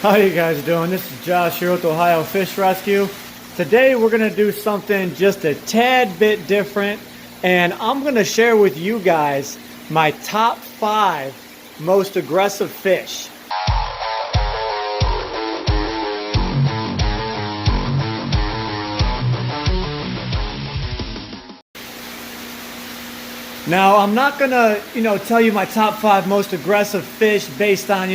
How you guys doing? This is Josh here with Ohio Fish Rescue. Today we're going to do something just a tad bit different, and I'm going to share with you guys my top 5 most aggressive fish. Now, I'm not going to, tell you my top 5 most aggressive fish based on,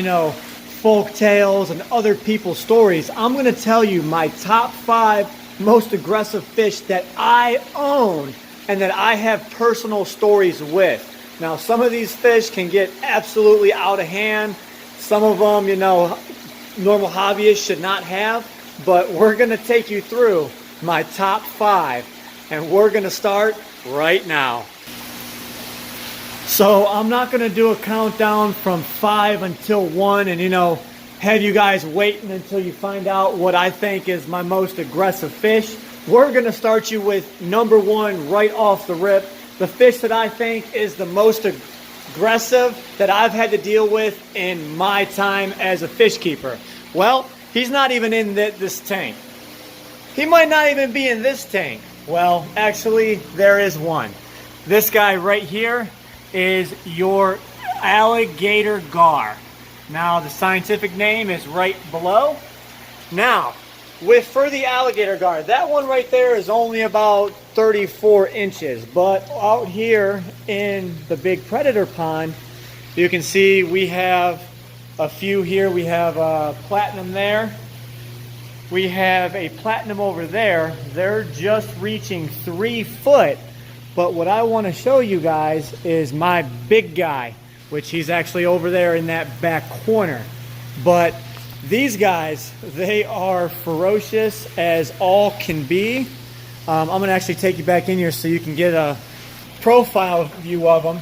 folk tales and other people's stories. I'm going to tell you my top 5 most aggressive fish that I own and that I have personal stories with. Now, some of these fish can get absolutely out of hand. Some of them, normal hobbyists should not have. But we're going to take you through my top 5, and we're going to start right now. So I'm not going to do a countdown from 5 until 1 and, have you guys waiting until you find out what I think is my most aggressive fish. We're going to start you with number 1 right off the rip. The fish that I think is the most aggressive that I've had to deal with in my time as a fish keeper. Well, he's not even in this tank. He might not even be in this tank. Well, actually, there is one. This guy right here is your Alligator Gar. Now, the scientific name is right below. Now, for the Alligator Gar, that one right there is only about 34 inches. But out here in the big predator pond, you can see we have a few here. We have a platinum there. We have a platinum over there. They're just reaching 3 foot. But what I want to show you guys is my big guy, which he's actually over there in that back corner. But these guys, they are ferocious as all can be. I'm going to actually take you back in here so you can get a profile view of them.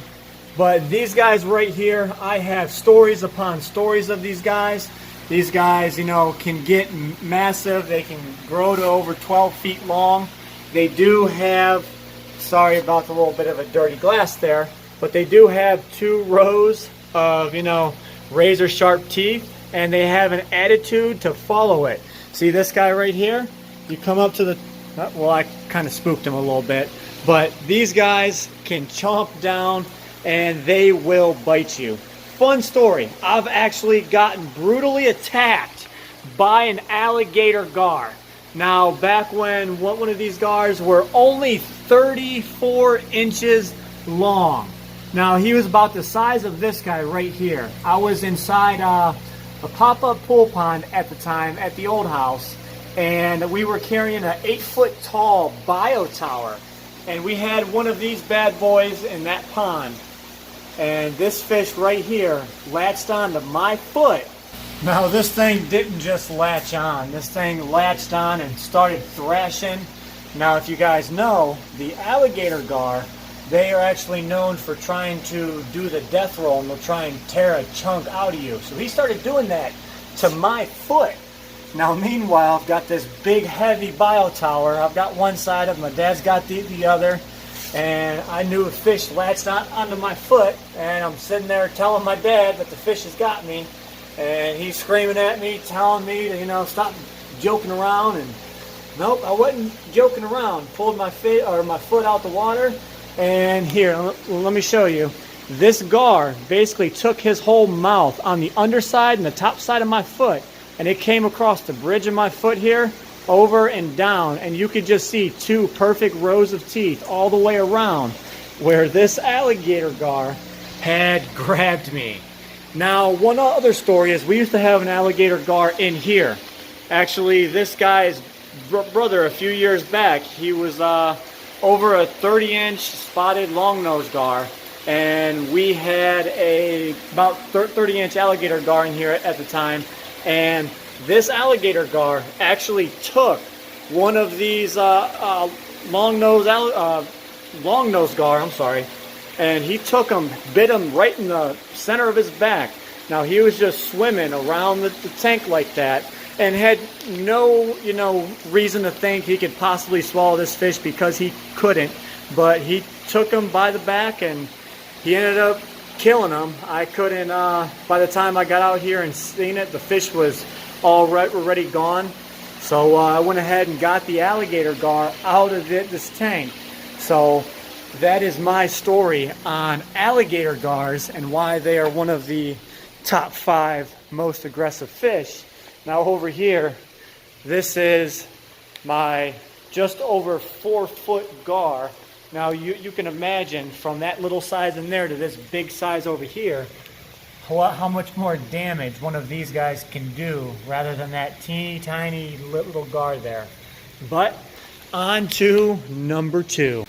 But these guys right here, I have stories upon stories of these guys. These guys, can get massive. They can grow to over 12 feet long. They do have, sorry about the little bit of a dirty glass there, but they do have 2 rows of, razor sharp teeth, and they have an attitude to follow it. See this guy right here? You come up to the, well, I kind of spooked him a little bit, but these guys can chomp down and they will bite you. Fun story, I've actually gotten brutally attacked by an alligator gar. Now, back when one of these gars were only 34 inches long. Now, he was about the size of this guy right here. I was inside a pop-up pool pond at the time at the old house, and we were carrying an 8-foot tall bio tower, and we had one of these bad boys in that pond, and this fish right here latched onto my foot. Now, this thing didn't just latch on. This thing latched on and started thrashing. Now, if you guys know, the alligator gar, they are actually known for trying to do the death roll, and they'll try and tear a chunk out of you. So he started doing that to my foot. Now, meanwhile, I've got this big, heavy bio tower. I've got one side of it. My dad's got the other. And I knew a fish latched onto my foot, and I'm sitting there telling my dad that the fish has got me. And he's screaming at me, telling me to, stop joking around. And nope, I wasn't joking around. Pulled my foot out the water. And here, let me show you. This gar basically took his whole mouth on the underside and the top side of my foot. And it came across the bridge of my foot here, over and down. And you could just see 2 perfect rows of teeth all the way around where this alligator gar had grabbed me. Now, one other story is we used to have an alligator gar in here. Actually, this guy's brother, a few years back, he was over a 30-inch spotted long-nosed gar, and we had about 30-inch alligator gar in here at the time, and this alligator gar actually took one of these long-nosed gar, and he took him, bit him right in the center of his back. Now, he was just swimming around the tank like that and had no, reason to think he could possibly swallow this fish because he couldn't. But he took him by the back and he ended up killing him. I couldn't, by the time I got out here and seen it, the fish was already gone. So I went ahead and got the alligator gar out of this tank. So that is my story on alligator gars and why they are one of the top 5 most aggressive fish. Now over here, this is my just over 4-foot gar. Now you can imagine from that little size in there to this big size over here, how much more damage one of these guys can do rather than that teeny tiny little gar there. But on to number 2.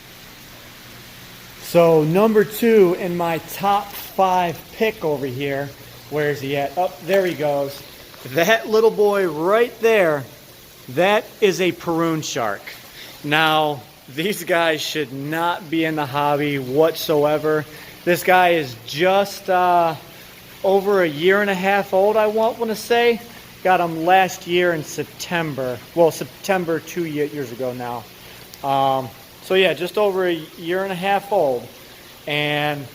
So number 2 in my top 5 pick over here, where is he at? Oh, there he goes. That little boy right there, that is a Peroon shark. Now, these guys should not be in the hobby whatsoever. This guy is just over a year and a half old, I want to say. Got him last year in September. Well, September 2 years ago now. So yeah, just over a year and a half old. And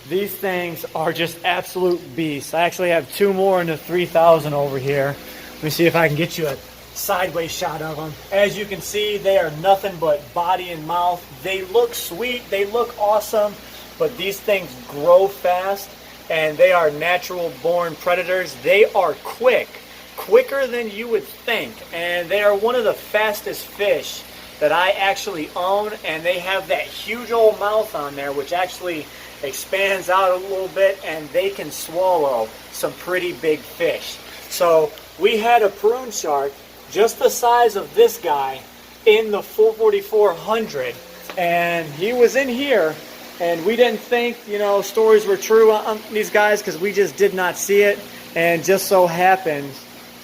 these things are just absolute beasts. I actually have 2 more in the 3000 over here. Let me see if I can get you a sideways shot of them. As you can see, they are nothing but body and mouth. They look sweet, they look awesome, but these things grow fast and they are natural born predators. They are quicker than you would think, and they are one of the fastest fish that I actually own, and they have that huge old mouth on there which actually expands out a little bit, and they can swallow some pretty big fish. So we had a Peroon shark just the size of this guy in the 44400, and he was in here, and we didn't think, you know, stories were true on these guys because we just did not see it. And just so happened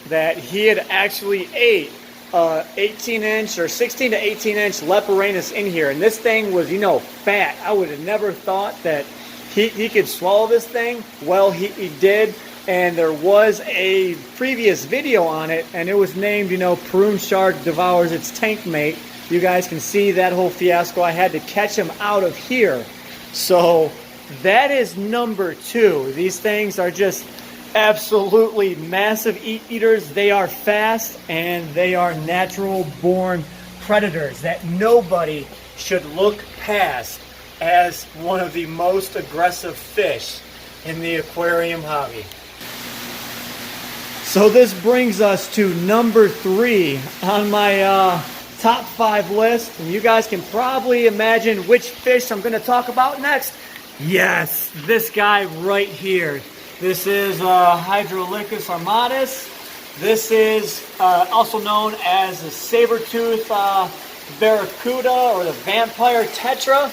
that he had actually ate 18-inch or 16 to 18-inch Leporanus in here, and this thing was, you know, fat. I would have never thought that he could swallow this thing. Well, he did, and there was a previous video on it, and it was named, you know, Peroon shark devours its tank mate. You guys can see that whole fiasco. I had to catch him out of here. So that is number 2. These things are just absolutely massive eaters. They are fast, and they are natural born predators that nobody should look past as one of the most aggressive fish in the aquarium hobby. So this brings us to number 3 on my top 5 list, and you guys can probably imagine which fish I'm going to talk about next. Yes, this guy right here. This is Hydrolicus armatus. This is also known as the Sabretooth Barracuda or the Vampire Tetra.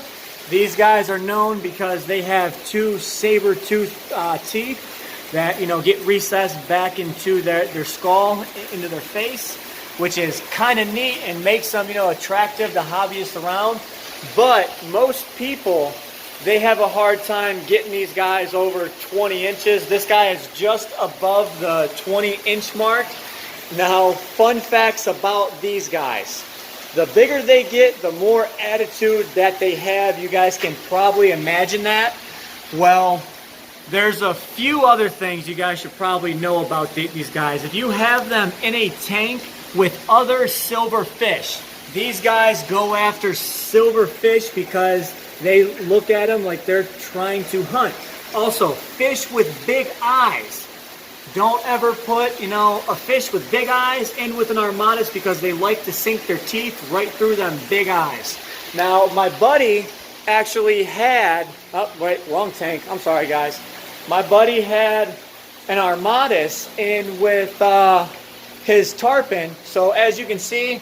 These guys are known because they have 2 saber-tooth teeth that, you know, get recessed back into their skull, into their face, which is kind of neat and makes them, you know, attractive to hobbyists around. But most people, they have a hard time getting these guys over 20 inches. This guy is just above the 20-inch mark. Now, fun facts about these guys. The bigger they get, the more attitude that they have. You guys can probably imagine that. Well, there's a few other things you guys should probably know about these guys. If you have them in a tank with other silver fish, these guys go after silver fish because they look at them like they're trying to hunt. Also, fish with big eyes. Don't ever put, you know, a fish with big eyes in with an armatus because they like to sink their teeth right through them big eyes. Now, my buddy actually had, oh, wait, wrong tank. I'm sorry, guys. My buddy had an armatus in with his tarpon. So as you can see,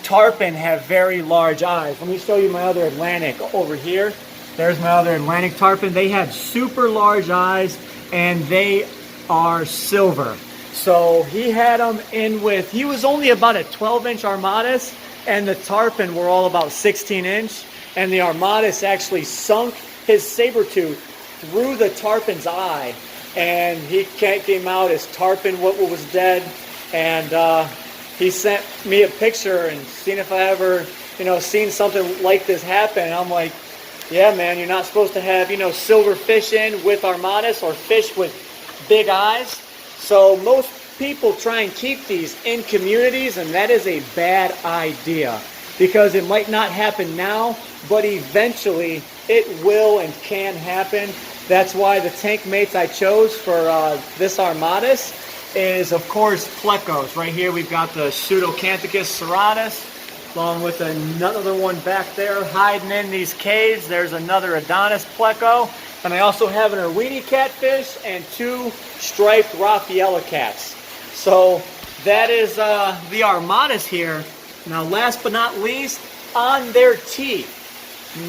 tarpon have very large eyes. Let me show you my other Atlantic over here. There's my other Atlantic tarpon. They have super large eyes, and they are silver. So he had them in with, he was only about a 12-inch armatus, and the tarpon were all about 16-inch, and the armatus actually sunk his saber tooth through the tarpon's eye, and he came out as tarpon what was dead. And he sent me a picture and seen if I ever, you know, seen something like this happen. And I'm like, yeah, man, you're not supposed to have, you know, silver fish in with armatus or fish with big eyes. So most people try and keep these in communities, and that is a bad idea because it might not happen now, but eventually it will and can happen. That's why the tank mates I chose for this Armatus is, of course, plecos. Right here we've got the Pseudocanthicus serratus, along with another one back there hiding in these caves. There's another Adonis pleco. And I also have an Irwini catfish and 2 striped Raffaella cats. So that is the Armatus here. Now, last but not least, on their teeth.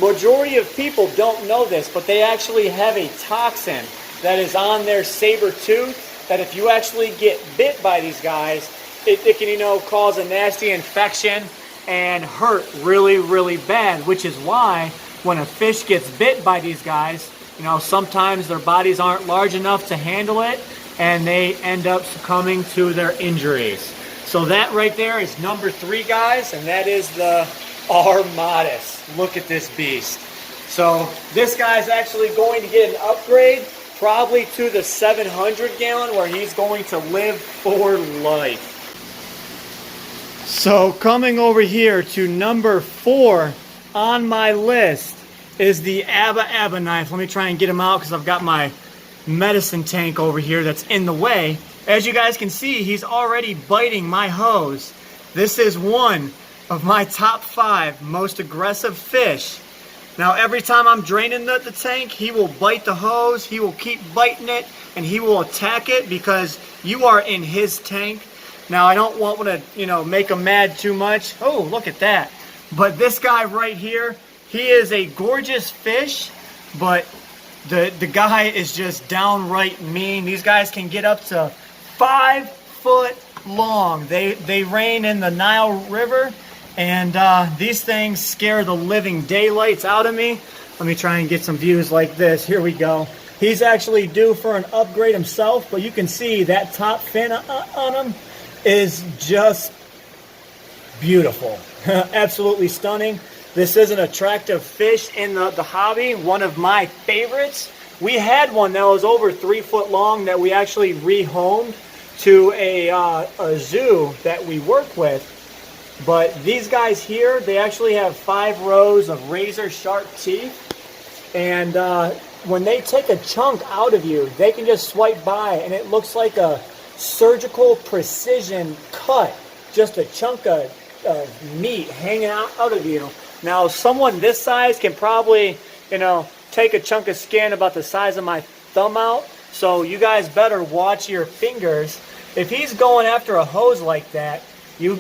Majority of people don't know this, but they actually have a toxin that is on their saber tooth that if you actually get bit by these guys, it can, you know, cause a nasty infection and hurt really, really bad, which is why when a fish gets bit by these guys, you know, sometimes their bodies aren't large enough to handle it, and they end up succumbing to their injuries. So that right there is number 3, guys, and that is the Armatus. Look at this beast. So this guy's actually going to get an upgrade, probably to the 700 gallon, where he's going to live for life. So coming over here to number 4 on my list is the Baa Baa Knife. Let me try and get him out because I've got my medicine tank over here that's in the way. As you guys can see, he's already biting my hose. This is one of my top 5 most aggressive fish. Now every time I'm draining the tank, he will bite the hose, he will keep biting it, and he will attack it because you are in his tank. Now I don't want to, you know, make him mad too much. Oh, look at that. But this guy right here, he is a gorgeous fish, but the guy is just downright mean. These guys can get up to 5 foot long. They reign in the Nile River, and these things scare the living daylights out of me. Let me try and get some views like this. Here we go. He's actually due for an upgrade himself, but you can see that top fin on him is just beautiful. Absolutely stunning. This is an attractive fish in the hobby, one of my favorites. We had one that was over 3 foot long that we actually rehomed to a zoo that we work with. But these guys here, they actually have 5 rows of razor sharp teeth. And when they take a chunk out of you, they can just swipe by and it looks like a surgical precision cut. Just a chunk of meat hanging out of you. Now, someone this size can probably, you know, take a chunk of skin about the size of my thumb out. So you guys better watch your fingers. If he's going after a hose like that, you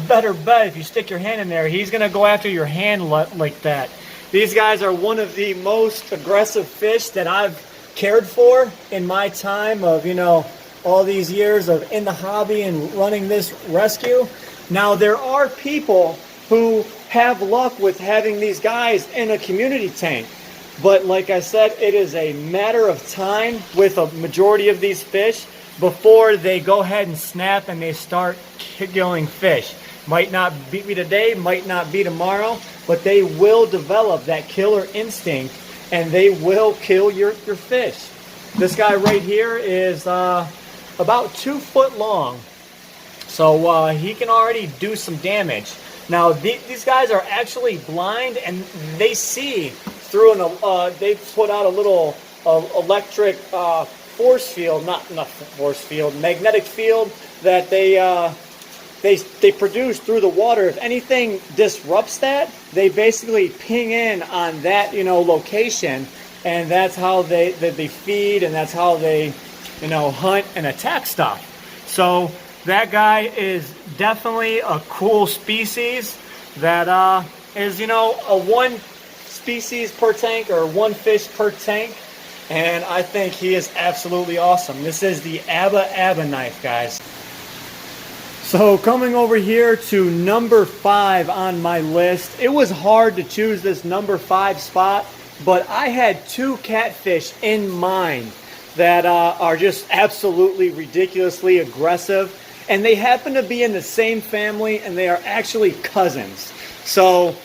better bet if you stick your hand in there, he's going to go after your hand like that. These guys are one of the most aggressive fish that I've cared for in my time of, you know, all these years of in the hobby and running this rescue. Now, there are people who have luck with having these guys in a community tank. But like I said, it is a matter of time with a majority of these fish before they go ahead and snap and they start killing fish. Might not beat me today, might not be tomorrow, but they will develop that killer instinct and they will kill your fish. This guy right here is about 2 foot long. So he can already do some damage. Now, these guys are actually blind, and they see through they put out a little electric force field, not force field, magnetic field that they produce through the water. If anything disrupts that, they basically ping in on that, you know, location, and that's how they feed, and that's how they, you know, hunt and attack stuff. So that guy is definitely a cool species that is, you know, a 1 species per tank or 1 fish per tank. And I think he is absolutely awesome. This is the Baa Baa Knife, guys. So coming over here to number 5 on my list. It was hard to choose this number 5 spot, but I had 2 catfish in mind that are just absolutely ridiculously aggressive. And they happen to be in the same family, and they are actually cousins. So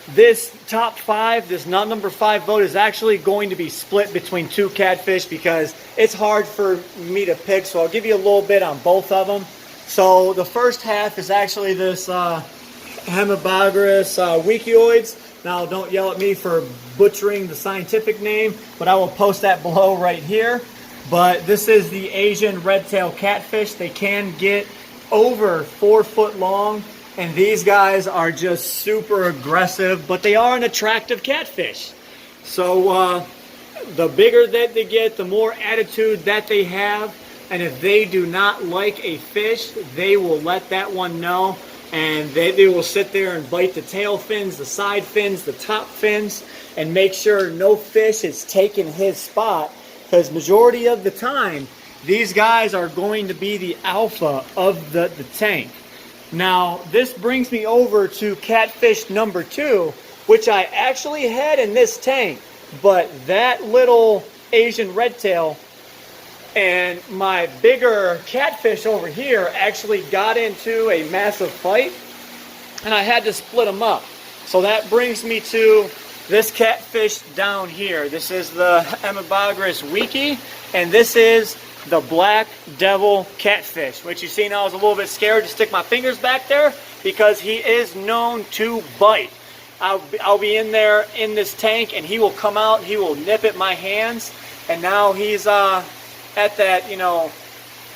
this top 5, this number 5 vote is actually going to be split between 2 catfish because it's hard for me to pick. So I'll give you a little bit on both of them. So the first half is actually this Hemibagris wikioids. Now don't yell at me for butchering the scientific name, but I will post that below right here. But this is the Asian red-tailed catfish. They can get over 4 foot long, and these guys are just super aggressive, but they are an attractive catfish. So the bigger that they get, the more attitude that they have, and if they do not like a fish, they will let that one know, and they will sit there and bite the tail fins, the side fins, the top fins, and make sure no fish is taking his spot, because majority of the time, these guys are going to be the alpha of the tank. Now, this brings me over to catfish number 2, which I actually had in this tank, but that little Asian redtail and my bigger catfish over here actually got into a massive fight, and I had to split them up. So that brings me to this catfish down here. This is the Hemibagris wiki, and this is the black devil catfish, which you see now I was a little bit scared to stick my fingers back there because he is known to bite. I'll be in there in this tank, and he will come out, he will nip at my hands, and now he's at that,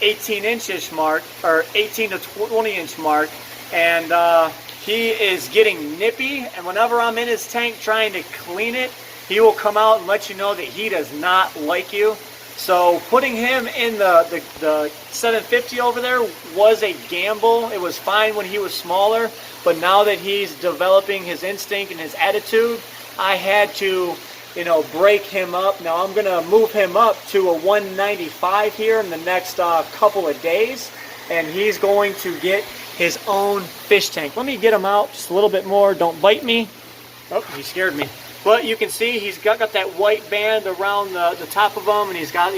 18 inch mark, or 18 to 20 inch mark, and he is getting nippy, and whenever I'm in his tank trying to clean it, he will come out and let you know that he does not like you. So putting him in the 750 over there was a gamble. It was fine when he was smaller, but now that he's developing his instinct and his attitude, I had to break him up. Now I'm going to move him up to a 195 here in the next couple of days, and he's going to get his own fish tank. Let me get him out just a little bit more. Don't bite me. Oh, he scared me. But you can see he's got that white band around the top of him, and he's got,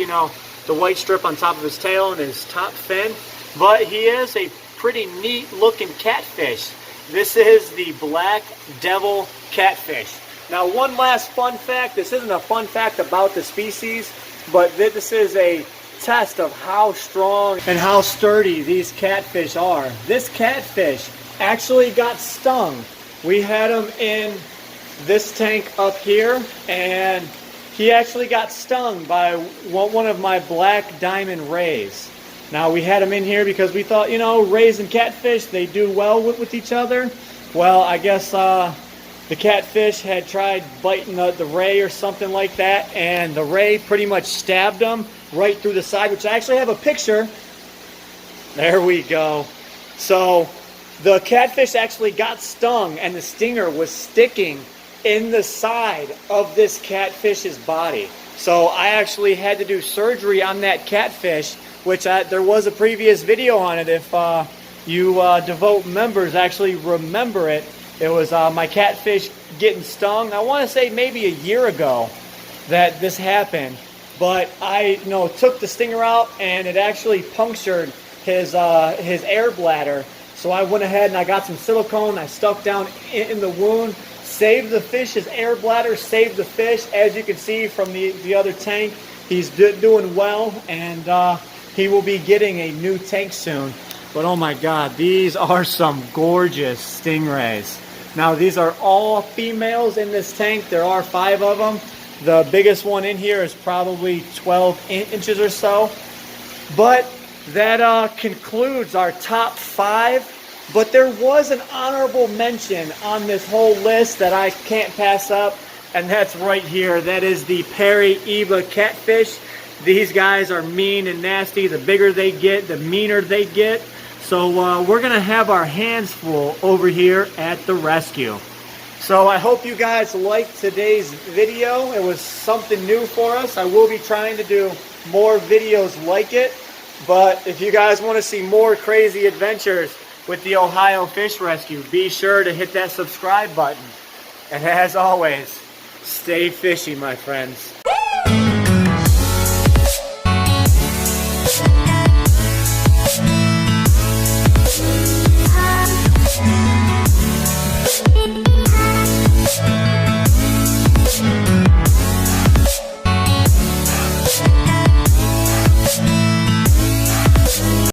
the white strip on top of his tail and his top fin. But he is a pretty neat looking catfish. This is the black devil catfish. Now, one last fun fact. This isn't a fun fact about the species, but this is a test of how strong and how sturdy these catfish are. This catfish actually got stung. We had him in this tank up here, and he actually got stung by one of my black diamond rays. Now, we had him in here because we thought, rays and catfish, they do well with each other. Well, I guess the catfish had tried biting the ray or something like that, and the ray pretty much stabbed him right through the side, which I actually have a picture. There we go. So the catfish actually got stung, and the stinger was sticking in the side of this catfish's body. So I actually had to do surgery on that catfish, which there was a previous video on it. If you Devote members actually remember it, it was my catfish getting stung. I want to say maybe a year ago that this happened, but I took the stinger out, and it actually punctured his air bladder. So I went ahead and I got some silicone, I stuck down in the wound, saved the fish's air bladder, saved the fish. As you can see from the other tank, he's doing well, and he will be getting a new tank soon. But oh my God, these are some gorgeous stingrays. Now, these are all females in this tank. There are 5 of them. The biggest one in here is probably 12 inches or so. But that concludes our top 5. But there was an honorable mention on this whole list that I can't pass up, and that's right here. That is the Paraiba catfish. These guys are mean and nasty. The bigger they get, the meaner they get. So we're going to have our hands full over here at the rescue. So I hope you guys liked today's video. It was something new for us. I will be trying to do more videos like it. But if you guys want to see more crazy adventures with the Ohio Fish Rescue, be sure to hit that subscribe button. And as always, stay fishy, my friends.